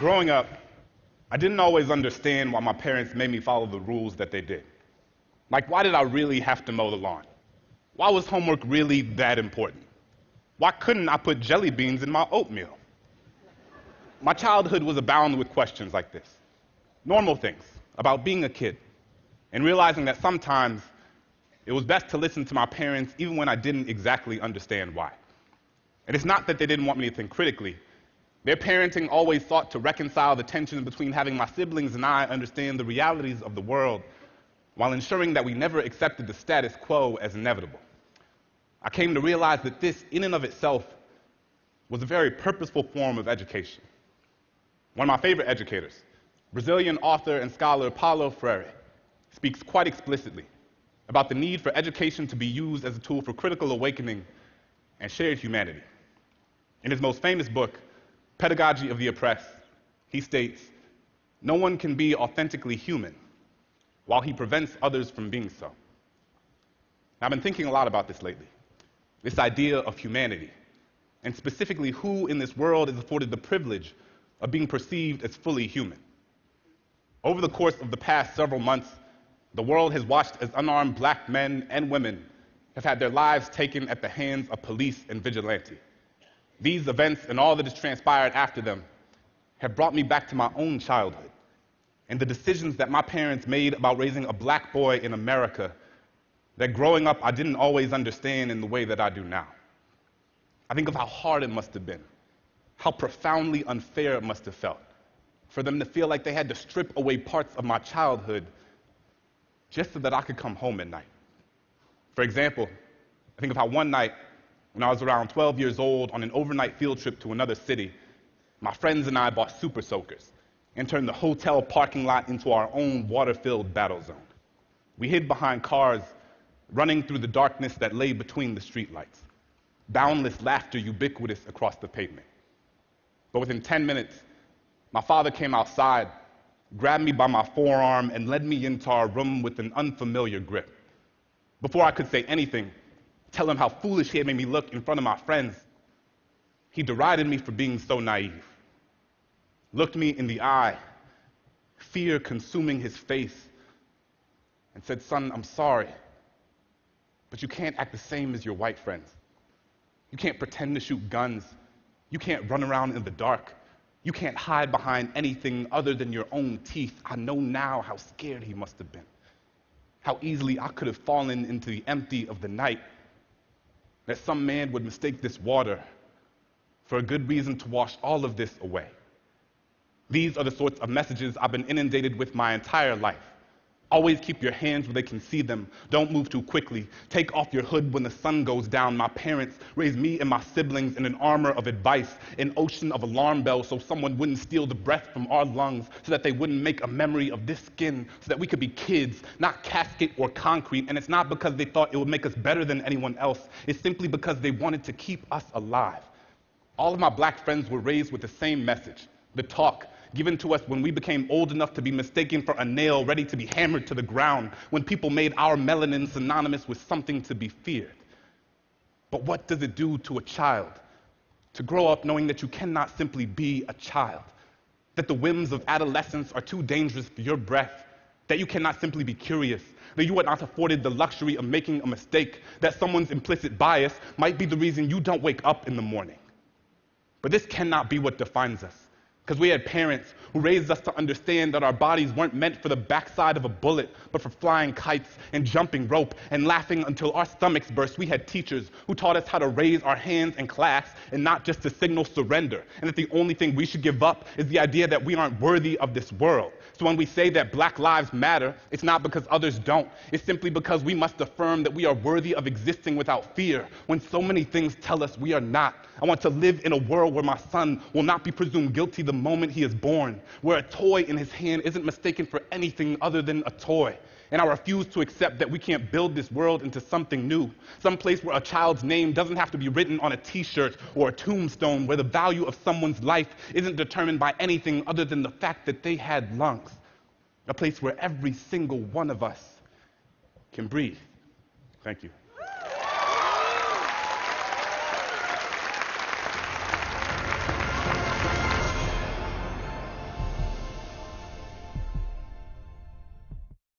Growing up, I didn't always understand why my parents made me follow the rules that they did. Like, why did I really have to mow the lawn? Why was homework really that important? Why couldn't I put jelly beans in my oatmeal? My childhood was abound with questions like this. Normal things about being a kid, and realizing that sometimes it was best to listen to my parents even when I didn't exactly understand why. And it's not that they didn't want me to think critically. Their parenting always sought to reconcile the tension between having my siblings and I understand the realities of the world while ensuring that we never accepted the status quo as inevitable. I came to realize that this, in and of itself, was a very purposeful form of education. One of my favorite educators, Brazilian author and scholar Paulo Freire, speaks quite explicitly about the need for education to be used as a tool for critical awakening and shared humanity. In his most famous book, Pedagogy of the Oppressed, he states, "No one can be authentically human while he prevents others from being so." Now, I've been thinking a lot about this lately, this idea of humanity, and specifically who in this world is afforded the privilege of being perceived as fully human. Over the course of the past several months, the world has watched as unarmed black men and women have had their lives taken at the hands of police and vigilante. These events and all that has transpired after them have brought me back to my own childhood and the decisions that my parents made about raising a black boy in America that growing up I didn't always understand in the way that I do now. I think of how hard it must have been, how profoundly unfair it must have felt for them to feel like they had to strip away parts of my childhood just so that I could come home at night. For example, I think of how one night, when I was around 12 years old on an overnight field trip to another city, my friends and I bought super soakers and turned the hotel parking lot into our own water-filled battle zone. We hid behind cars, running through the darkness that lay between the streetlights. Boundless laughter ubiquitous across the pavement. But within 10 minutes, my father came outside, grabbed me by my forearm, and led me into our room with an unfamiliar grip. Before I could say anything, tell him how foolish he had made me look in front of my friends, he derided me for being so naive, looked me in the eye, fear consuming his face, and said, "Son, I'm sorry, but you can't act the same as your white friends. You can't pretend to shoot guns. You can't run around in the dark. You can't hide behind anything other than your own teeth." I know now how scared he must have been, how easily I could have fallen into the empty of the night, that some man would mistake this water for a good reason to wash all of this away. These are the sorts of messages I've been inundated with my entire life. Always keep your hands where they can see them. Don't move too quickly. Take off your hood when the sun goes down. My parents raised me and my siblings in an armor of advice, an ocean of alarm bells so someone wouldn't steal the breath from our lungs, so that they wouldn't make a memory of this skin, so that we could be kids, not casket or concrete. And it's not because they thought it would make us better than anyone else. It's simply because they wanted to keep us alive. All of my black friends were raised with the same message, the talk given to us when we became old enough to be mistaken for a nail ready to be hammered to the ground, when people made our melanin synonymous with something to be feared. But what does it do to a child to grow up knowing that you cannot simply be a child, that the whims of adolescence are too dangerous for your breath, that you cannot simply be curious, that you are not afforded the luxury of making a mistake, that someone's implicit bias might be the reason you don't wake up in the morning? But this cannot be what defines us, because we had parents who raised us to understand that our bodies weren't meant for the backside of a bullet, but for flying kites and jumping rope and laughing until our stomachs burst. We had teachers who taught us how to raise our hands in class and not just to signal surrender, and that the only thing we should give up is the idea that we aren't worthy of this world. So when we say that Black lives matter, it's not because others don't. It's simply because we must affirm that we are worthy of existing without fear, when so many things tell us we are not. I want to live in a world where my son will not be presumed guilty the moment he is born, where a toy in his hand isn't mistaken for anything other than a toy. And I refuse to accept that we can't build this world into something new, some place where a child's name doesn't have to be written on a t-shirt or a tombstone, where the value of someone's life isn't determined by anything other than the fact that they had lungs, a place where every single one of us can breathe. Thank you.